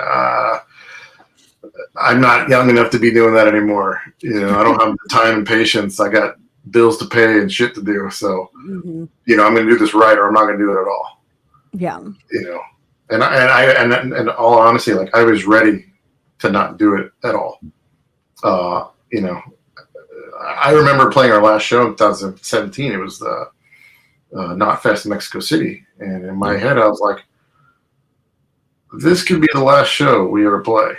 I'm not young enough to be doing that anymore. You know, I don't have the time and patience. I got bills to pay and shit to do. So, you know, I'm going to do this right, or I'm not going to do it at all. Yeah. You know, and all honesty, like I was ready to not do it at all. You know, I remember playing our last show in 2017. It was the Not Fest in Mexico City. And in my head, I was like, this could be the last show we ever play.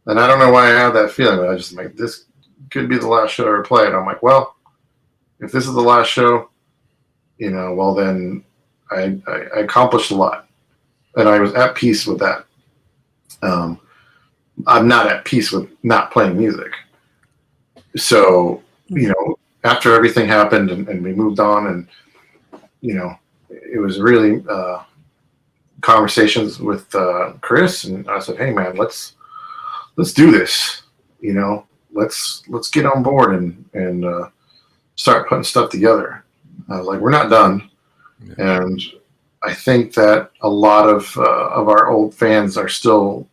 And I don't know why I had that feeling, but I just like, this could be the last show I ever play. And I'm like, well, if this is the last show, you know, well then I accomplished a lot. And I was at peace with that. I'm not at peace with not playing music. So, you know, after everything happened and we moved on, and, you know, it was really conversations with Chris, and I said, hey man, let's do this. You know, let's get on board and start putting stuff together. Like, we're not done. Yeah. And I think that a lot of our old fans are still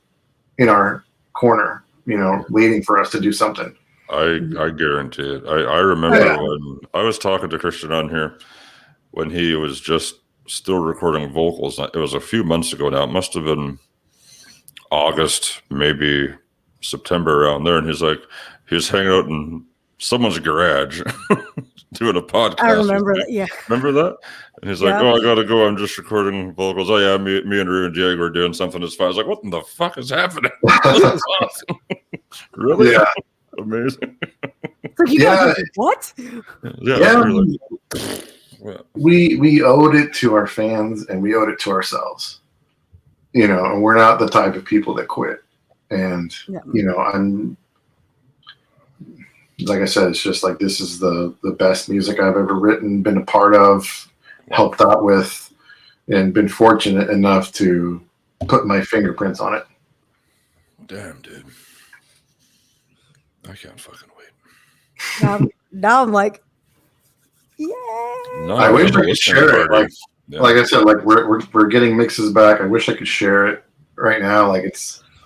in our corner, you know, waiting for us to do something. I guarantee it. I remember when I was talking to Christian on here when he was just still recording vocals. It was a few months ago now. It must have been August, maybe September, around there. And he's like, he was hanging out in someone's garage doing a podcast. I remember that. Yeah. Remember that? And he's like, Yeah. "Oh, I gotta go. I'm just recording vocals. Oh yeah, me and Rue and Diego are doing something. It's fine." I was like, "What in the fuck is happening?" This is awesome. Really? Yeah. Amazing. Like, you guys did what? Yeah. We're like, well, We owed it to our fans and we owed it to ourselves. You know, and we're not the type of people that quit. And Yeah. you know, I'm like I said, it's just like this is the best music I've ever written, been a part of, helped out with, and been fortunate enough to put my fingerprints on it. damn, dude. I can't fucking wait. Now I'm like, yeah. No, I wish I I'm could listening share it. party. Like I said, like we're getting mixes back. I wish I could share it right now. Like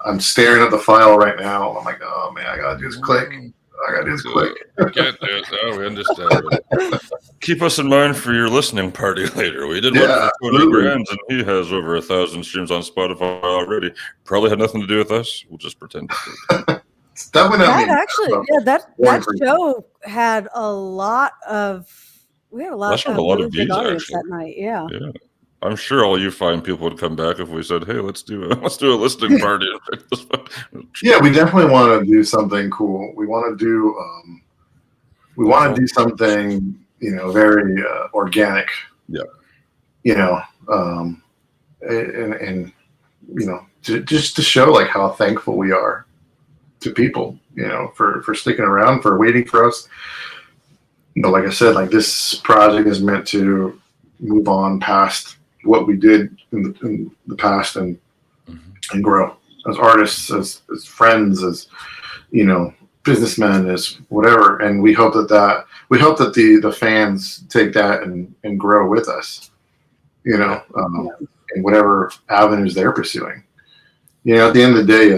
I'm staring at the file right now. I'm like, oh man, I gotta do this click. I gotta do this click. Can't do it. No, we understand. Keep us in mind for your listening party later. We did one Yeah, for 20 grand, and he has over 1,000 streams on Spotify already. Probably had nothing to do with us. We'll just pretend it did. It's definitely not That me. actually, yeah, that show had a lot of. We had a lot, That show had a lot of really big views, audience actually. that night. Yeah. Yeah, I'm sure all you fine people would come back if we said, "Hey, let's do a listening party." Yeah, we definitely want to do something cool. We want to do something, you know, very organic. Yeah. You know, and you know, just to show like how thankful we are to people, you know, for sticking around, for waiting for us. But like I said, like this project is meant to move on past what we did in the past and grow as artists, as friends, as, you know, businessmen, as whatever. And we hope that the fans take that and grow with us, you know, in whatever avenues they're pursuing. You know, at the end of the day,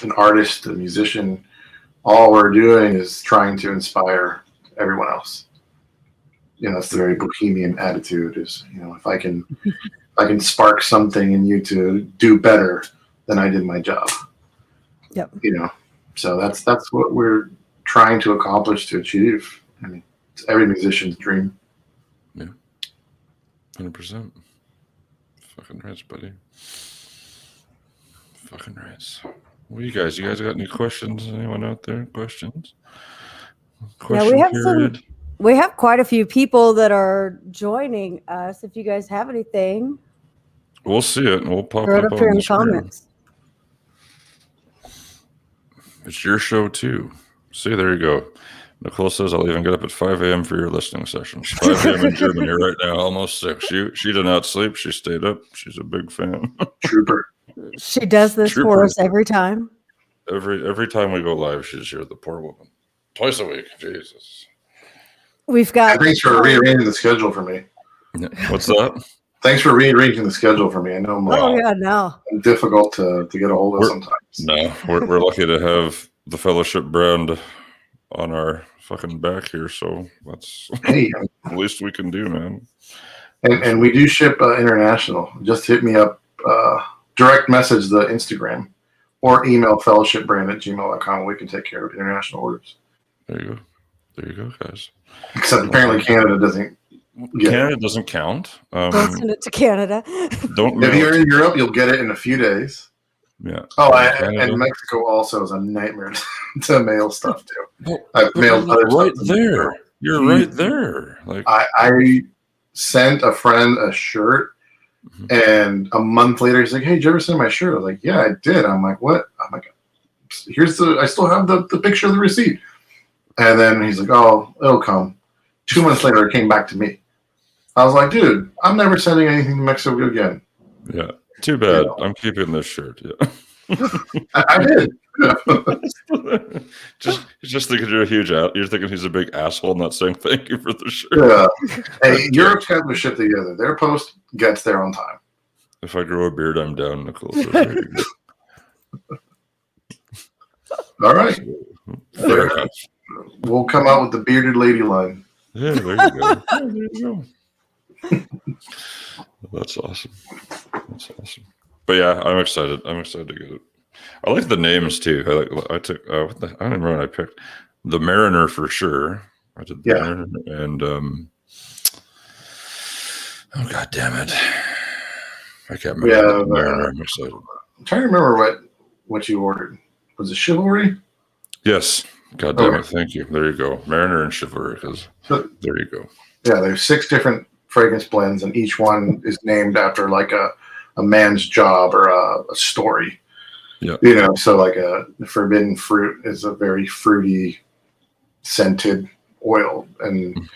an artist, a musician, all we're doing is trying to inspire everyone else. You know, that's the very bohemian attitude is, you know, if I can spark something in you to do better than I did my job. Yep. You know, so that's what we're trying to accomplish, to achieve. I mean, it's every musician's dream. Yeah. 100%. Fucking rights, buddy. Fucking rights. Well, you guys got any questions? Anyone out there? Questions? Yeah, we have quite a few people that are joining us. If you guys have anything, we'll see it and we'll pop throw it up up here on in the the comments. It's your show too. See, there you go. Nicole says, "I'll even get up at 5 a.m. for your listening sessions." 5 a.m. in Germany right now, almost 6. She did not sleep. She stayed up. She's a big fan. Trooper. She does this for us every time. Every time we go live, she's here. The poor woman. Twice a week. Jesus. We've got. Thanks for rearranging the schedule for me. What's that? Thanks for rearranging the schedule for me. I know I'm difficult to get a hold of sometimes. No, we're lucky to have the Fellowship brand on our fucking back here, so that's the least we can do, man. And we do ship international. Just hit me up, direct message the Instagram, or email fellowshipbrand@gmail.com. We can take care of international orders. There you go, guys. Except apparently Canada doesn't. Canada doesn't count. Don't send it to Canada. Don't. If you're in Europe, you'll get it in a few days. Yeah. Oh, and Mexico also is a nightmare to mail stuff to. I've mailed right there. You're right there. Like I sent a friend a shirt, and a month later he's like, "Hey, did you ever send my shirt?" I was like, "Yeah, I did." I'm like, "What?" I'm like, I still have the picture of the receipt. And then he's like, "Oh, it'll come." 2 months later, it came back to me. I was like, "Dude, I'm never sending anything to Mexico again." Yeah. Too bad. You know. I'm keeping this shirt. Yeah. I did. just thinking you're a huge you're thinking he's a big asshole, not saying thank you for the shirt. Yeah. Hey, Europe's got their shit together. Their post gets there on time. If I grow a beard, I'm down, Nicole. So all right. Fair enough. We'll come out with the bearded lady line. Yeah, there you go. There you go. That's awesome. But yeah, I'm excited. I'm excited to get it. I like the names too. I took I don't remember what I picked. The Mariner for sure. I did the Mariner and oh god damn it. I can't remember the Mariner. I'm excited. I'm trying to remember what you ordered. Was it Chivalry? Yes. God damn it. Thank you. There you go. Mariner and Chivalry. There you go. Yeah, there's 6 different fragrance blends, and each one is named after like a man's job or a story. Yeah. You know, so like a forbidden fruit is a very fruity, scented oil, and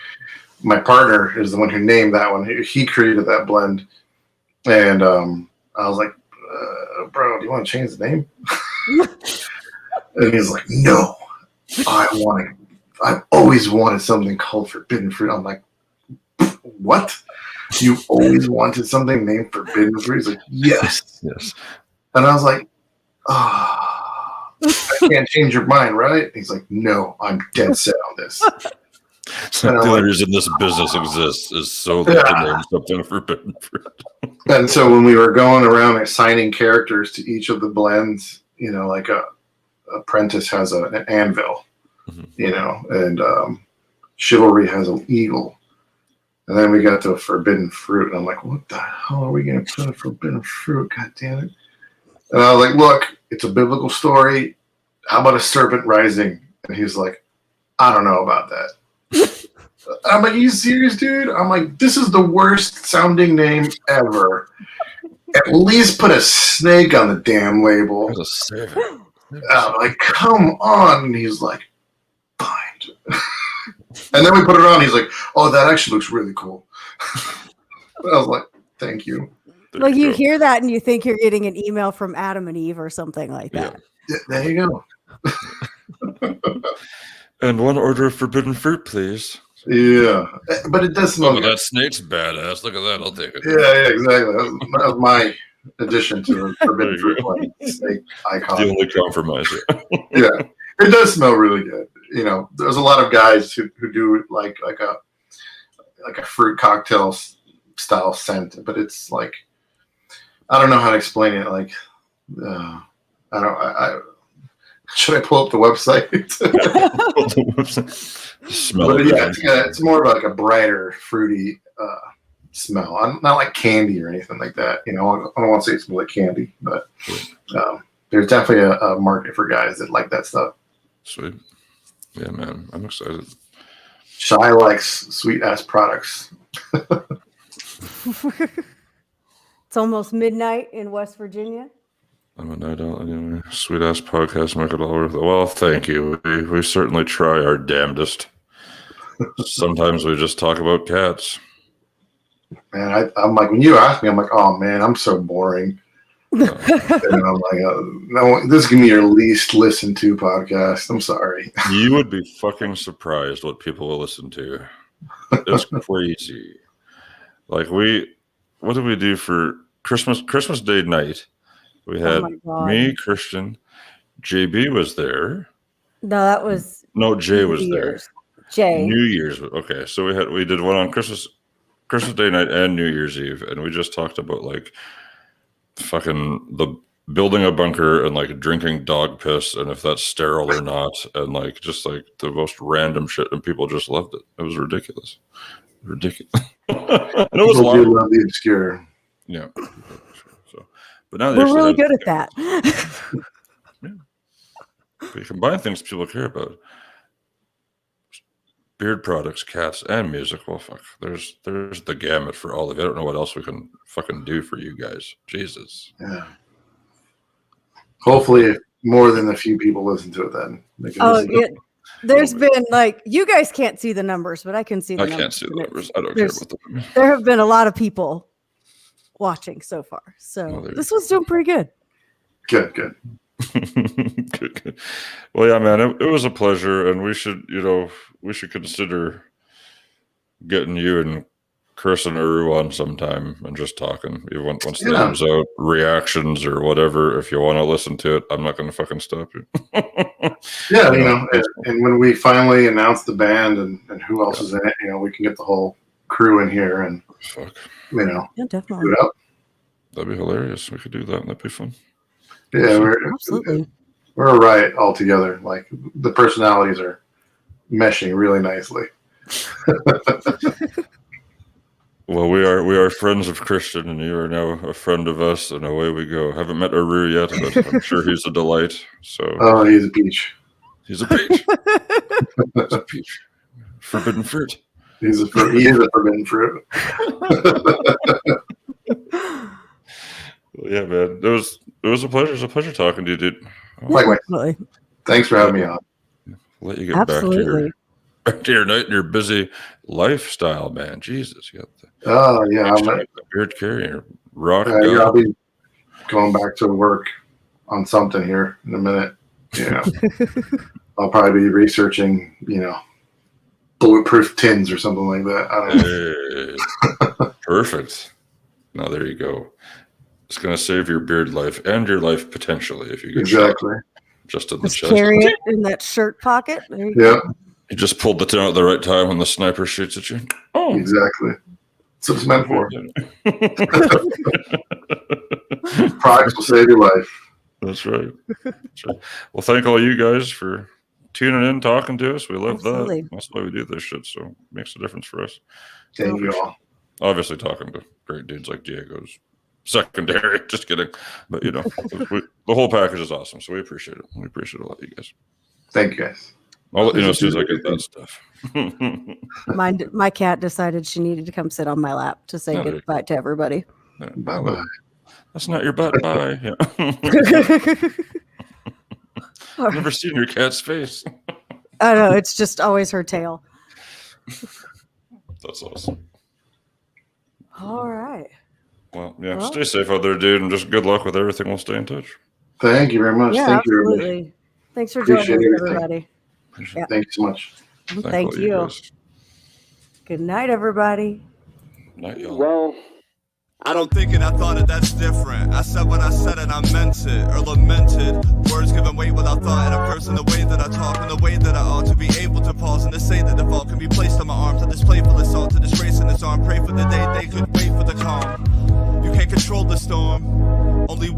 my partner is the one who named that one. He created that blend, and I was like, "Bro, do you want to change the name?" And he's like, "No, I've always wanted something called forbidden fruit." I'm like, "What? You always wanted something named forbidden fruit?" He's like, "Yes." Yes. And I was like, I can't change your mind, right? He's like, "No, I'm dead set on this." The only reason this business exists is so that to name something forbidden fruit. And so when we were going around assigning characters to each of the blends, you know, like a apprentice has an anvil, you know, and Chivalry has an eagle. And then we got to forbidden fruit, and I'm like, what the hell are we going to put in forbidden fruit? God damn it. And I was like, look, it's a biblical story. How about a serpent rising? And he's like, I don't know about that. I'm like, are you serious, dude? I'm like, this is the worst sounding name ever. At least put a snake on the damn label. I'm like, come on. And he's like, fine. And then we put it on. He's like, oh, that actually looks really cool. I was like, thank you. Like you hear that and you think you're getting an email from Adam and Eve or something like that. Yeah, there you go. And 1 order of forbidden fruit, please. Yeah, but it does smell. Oh, that snake's badass. Look at that. I'll take it. Yeah, exactly. That was my addition to the forbidden fruit one. Snake icon. The only compromise. Yeah, it does smell really good. You know, there's a lot of guys who do like a fruit cocktail style scent, but it's like, I don't know how to explain it. Like, should I pull up the website? Smell but it. Yeah, it's more of like a brighter, fruity smell. Not like candy or anything like that. You know, I don't want to say it smells like candy, but there's definitely a market for guys that like that stuff. Sweet. Yeah, man. I'm excited. Shy likes sweet ass products. It's almost midnight in West Virginia. I'm a night out anyway. Sweet ass podcast, make it all worth it. Well, thank you. We certainly try our damnedest. Sometimes we just talk about cats. Man, I'm like, when you ask me, I'm like, oh man, I'm so boring. And I'm like, no, this is gonna be your least listened to podcast. I'm sorry. You would be fucking surprised what people will listen to. It's crazy. Like what did we do for Christmas Day night? We had me, Christian, JB was there. No, Jay was there. Jay. New Year's. Okay, so we did one on Christmas Day night and New Year's Eve, and we just talked about like fucking the building a bunker and like drinking dog piss and if that's sterile or not, and like just like the most random shit, and people just loved it. It was ridiculous. And it was a lot. Love the obscure. Yeah. So, but now we're really good at that. Yeah. But you combine things people care about. Beard products, cats, and music. Well, fuck. There's the gamut for all of you. I don't know what else we can fucking do for you guys. Jesus. Yeah. Hopefully, more than a few people listen to it then. There's been like, you guys can't see the numbers, but I can see the numbers. I can't see the numbers. I don't care about them. There have been a lot of people watching so far. So this was doing pretty good. Good. Good. Well, yeah, man, it was a pleasure, and we should consider getting you and Chris and Aru on sometime and just talking. Once the name's out, reactions or whatever. If you want to listen to it, I'm not going to fucking stop you. Yeah, and when we finally announce the band and who else is in it, we can get the whole crew in here and yeah, definitely. do it up. That'd be hilarious. We could do that. That'd be fun. Yeah, Absolutely. we're right all together. Like the personalities are meshing really nicely. Well, we are friends of Christian, and you are now a friend of us, and away we go. Haven't met Aru yet, but I'm sure he's a delight. So Oh, he's a peach. he's a peach. He's a peach. Forbidden fruit. He is a forbidden fruit. Yeah, man. It was a pleasure. It's a pleasure talking to you, dude. Likewise. Absolutely. Thanks for having me on. Let you get Absolutely. back to your night and your busy lifestyle, man. Jesus, you got the Oh yeah, beard carrier, rock. I'll be going back to work on something here in a minute. I'll probably be researching, bulletproof tins or something like that. I don't know. Perfect. Now there you go. It's going to save your beard life and your life potentially if you get exactly shot just in the Just chest. carry it in that shirt pocket. There you go. Yeah, You just pulled the tin out at the right time when the sniper shoots at you. Oh, exactly. That's what it's meant for. Products will save your life. That's right. That's right. Well, thank all you guys for tuning in, talking to us. We love Absolutely. that. That's why we do this shit. So it makes a difference for us. Thank you all. Obviously, talking to great dudes like Diego's secondary. Just kidding. But, the whole package is awesome. So we appreciate it. We appreciate it a lot, you guys. Thank you guys. I'll let you know as soon as I get that stuff. My cat decided she needed to come sit on my lap to say goodbye to everybody. Bye-bye. That's not your butt. Bye. Yeah. I've never seen your cat's face. I know, it's just always her tail. That's awesome. All right. Well, yeah, stay safe out there, dude, and just good luck with everything. We'll stay in touch. Thank you very much. Yeah, Thank you, everybody. absolutely. Thanks for Appreciate joining us, everything. everybody. Yeah. Thank you so much. Thank all you. guys. Good night, everybody. Night, y'all. Well, I don't think it, I thought it, that's different. I said what I said and I meant it, or lamented. Words given weight without thought, and a person the way that I talk and the way that I ought to be able to pause and to say that the fault can be placed on my arms. To this playful assault, to disgrace in his arm. Pray for the day they could wait for the calm. You can't control the storm, only